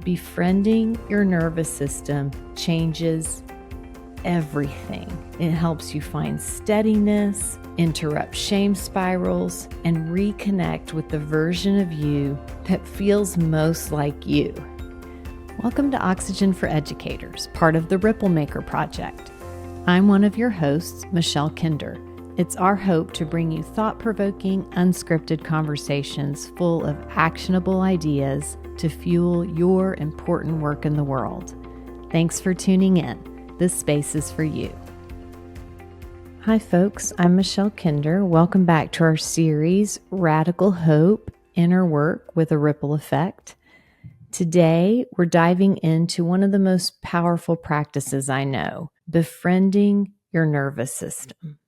Befriending your nervous system changes everything. It helps you find steadiness, interrupt shame spirals, and reconnect with the version of you that feels most like you. Welcome to Oxygen for Educators, part of the Ripple Maker Project. I'm one of your hosts, Michelle Kinder. It's our hope to bring you thought-provoking, unscripted conversations full of actionable ideas to fuel your important work in the world. Thanks for tuning in. This space is for you. Hi folks, I'm Michelle Kinder. Welcome back to our series, Radical Hope, Inner Work with a Ripple Effect. Today, we're diving into one of the most powerful practices I know, befriending your nervous system.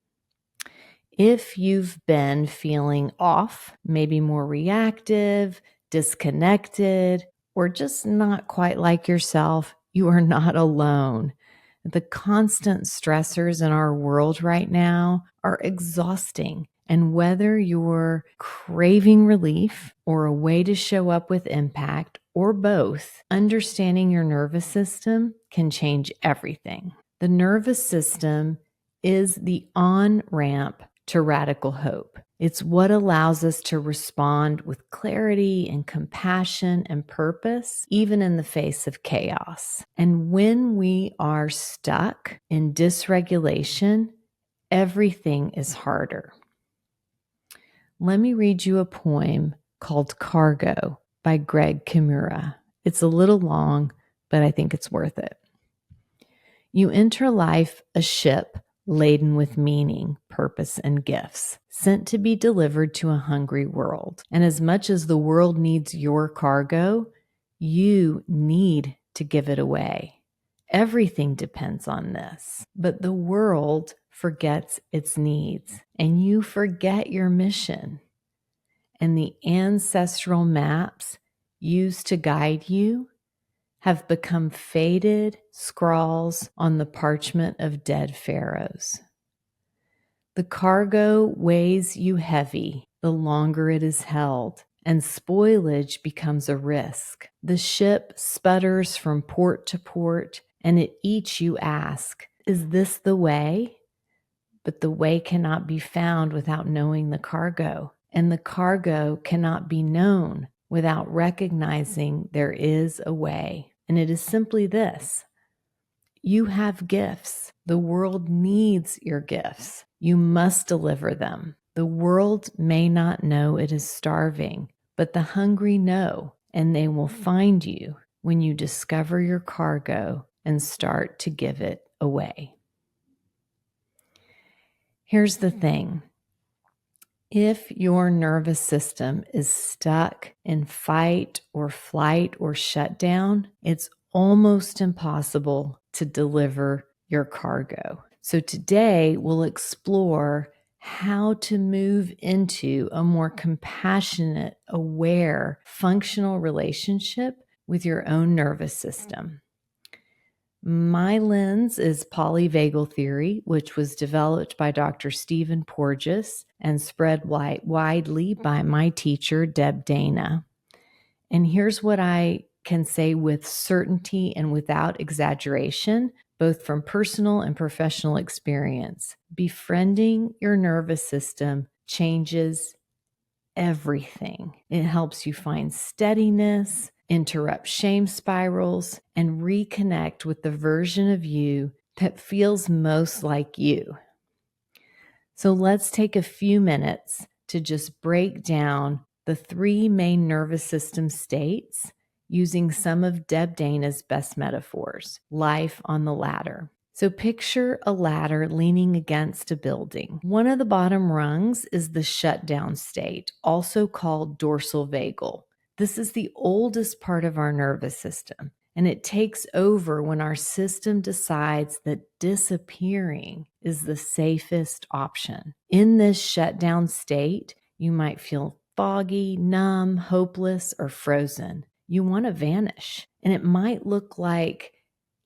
If you've been feeling off, maybe more reactive, disconnected, or just not quite like yourself, you are not alone. The constant stressors in our world right now are exhausting. And whether you're craving relief or a way to show up with impact or both, understanding your nervous system can change everything. The nervous system is the on-ramp to radical hope. It's what allows us to respond with clarity and compassion and purpose, even in the face of chaos. And when we are stuck in dysregulation, everything is harder. Let me read you a poem called Cargo by Greg Kimura. It's a little long, but I think it's worth it. You enter life a ship laden with meaning, purpose, and gifts, sent to be delivered to a hungry world. And as much as the world needs your cargo, you need to give it away. Everything depends on this, but the world forgets its needs, and you forget your mission. And the ancestral maps used to guide you have become faded scrawls on the parchment of dead pharaohs. The cargo weighs you heavy the longer it is held, and spoilage becomes a risk. The ship sputters from port to port, and at each you ask, "Is this the way?" But the way cannot be found without knowing the cargo, and the cargo cannot be known without recognizing there is a way. And it is simply this: you have gifts. The world needs your gifts. You must deliver them. The world may not know it is starving, but the hungry know, and they will find you when you discover your cargo and start to give it away. Here's the thing. If your nervous system is stuck in fight or flight or shutdown, it's almost impossible to deliver your cargo. So today we'll explore how to move into a more compassionate, aware, functional relationship with your own nervous system. My lens is polyvagal theory, which was developed by Dr. Stephen Porges and spread widely by my teacher, Deb Dana. And here's what I can say with certainty and without exaggeration, both from personal and professional experience. Befriending your nervous system changes everything. It helps you find steadiness, interrupt shame spirals, and reconnect with the version of you that feels most like you. So let's take a few minutes to just break down the three main nervous system states using some of Deb Dana's best metaphors, life on the ladder. So picture a ladder leaning against a building. One of the bottom rungs is the shutdown state, also called dorsal vagal. This is the oldest part of our nervous system, and it takes over when our system decides that disappearing is the safest option. In this shutdown state, you might feel foggy, numb, hopeless, or frozen. You want to vanish, and it might look like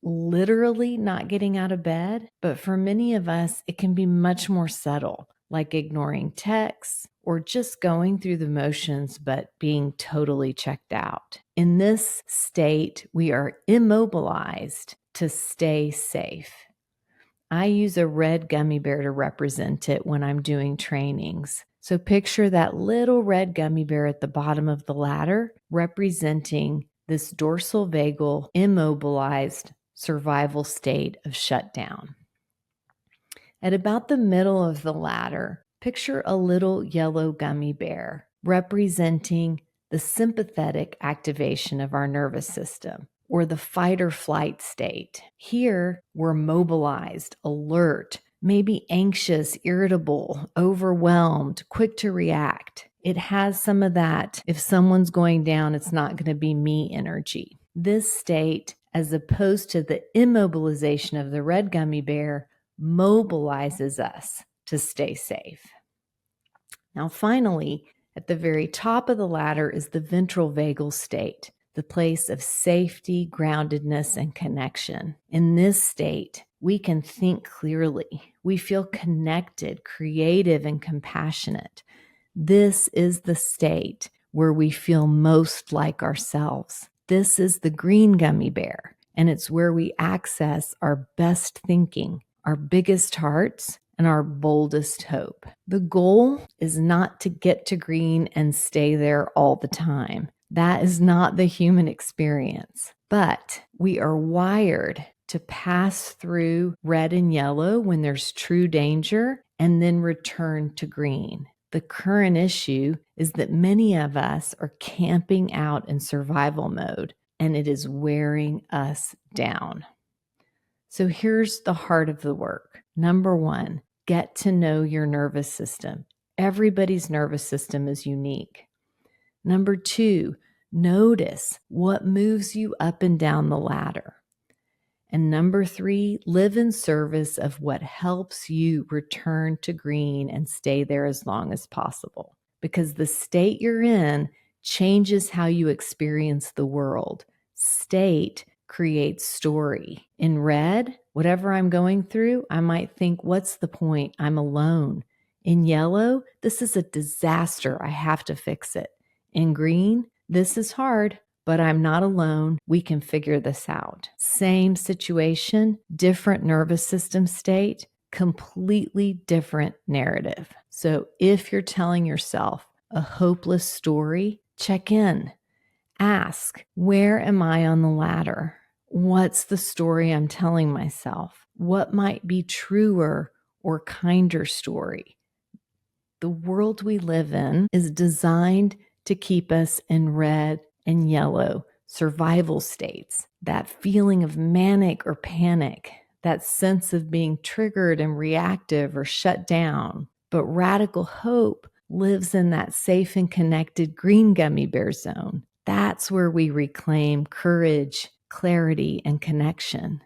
literally not getting out of bed, but for many of us, it can be much more subtle, like ignoring texts or just going through the motions but being totally checked out. In this state, we are immobilized to stay safe. I use a red gummy bear to represent it when I'm doing trainings. So picture that little red gummy bear at the bottom of the ladder representing this dorsal vagal immobilized survival state of shutdown. At about the middle of the ladder, picture a little yellow gummy bear representing the sympathetic activation of our nervous system, or the fight or flight state. Here, we're mobilized, alert, maybe anxious, irritable, overwhelmed, quick to react. It has some of that, if someone's going down, it's not going to be me energy. This state, as opposed to the immobilization of the red gummy bear, mobilizes us to stay safe. Now, finally, at the very top of the ladder is the ventral vagal state, the place of safety, groundedness, and connection. In this state, we can think clearly. We feel connected, creative, and compassionate. This is the state where we feel most like ourselves. This is the green gummy bear, and it's where we access our best thinking, our biggest hearts, and our boldest hope. The goal is not to get to green and stay there all the time. That is not the human experience. But we are wired to pass through red and yellow when there's true danger and then return to green. The current issue is that many of us are camping out in survival mode, and it is wearing us down. So here's the heart of the work. Number one, get to know your nervous system. Everybody's nervous system is unique. Number two, notice what moves you up and down the ladder. And number three, live in service of what helps you return to green and stay there as long as possible. Because the state you're in changes how you experience the world. State creates story. In red, whatever I'm going through, I might think, what's the point? I'm alone. In yellow, this is a disaster. I have to fix it. In green, this is hard, but I'm not alone. We can figure this out. Same situation, different nervous system state, completely different narrative. So if you're telling yourself a hopeless story, check in. Ask, where am I on the ladder? What's the story I'm telling myself? What might be truer or kinder story? The world we live in is designed to keep us in red and yellow survival states. That feeling of manic or panic, that sense of being triggered and reactive or shut down. But radical hope lives in that safe and connected green gummy bear zone. That's where we reclaim courage, clarity, and connection.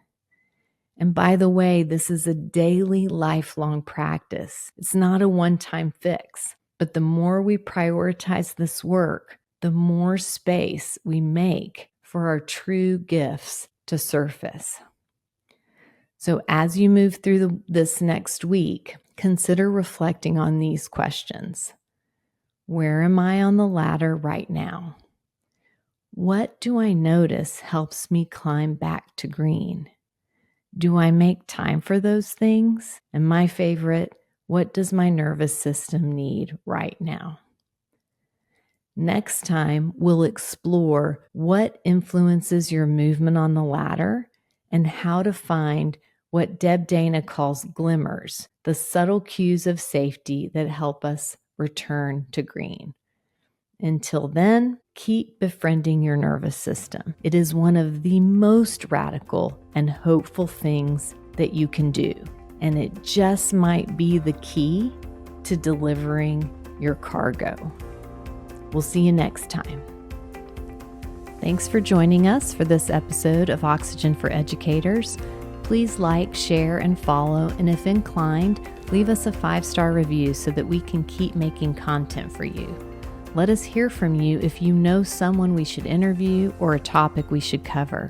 And by the way, this is a daily, lifelong practice. It's not a one-time fix. But the more we prioritize this work, the more space we make for our true gifts to surface. So as you move through this next week, consider reflecting on these questions. Where am I on the ladder right now? What do I notice helps me climb back to green? Do I make time for those things? And my favorite, what does my nervous system need right now? Next time, we'll explore what influences your movement on the ladder and how to find what Deb Dana calls glimmers, the subtle cues of safety that help us return to green. Until then, keep befriending your nervous system. It is one of the most radical and hopeful things that you can do, and it just might be the key to delivering your cargo. We'll see you next time. Thanks for joining us for this episode of Oxygen for Educators. Please like, share, and follow, and if inclined, leave us a 5-star review so that we can keep making content for you. Let us hear from you if you know someone we should interview or a topic we should cover.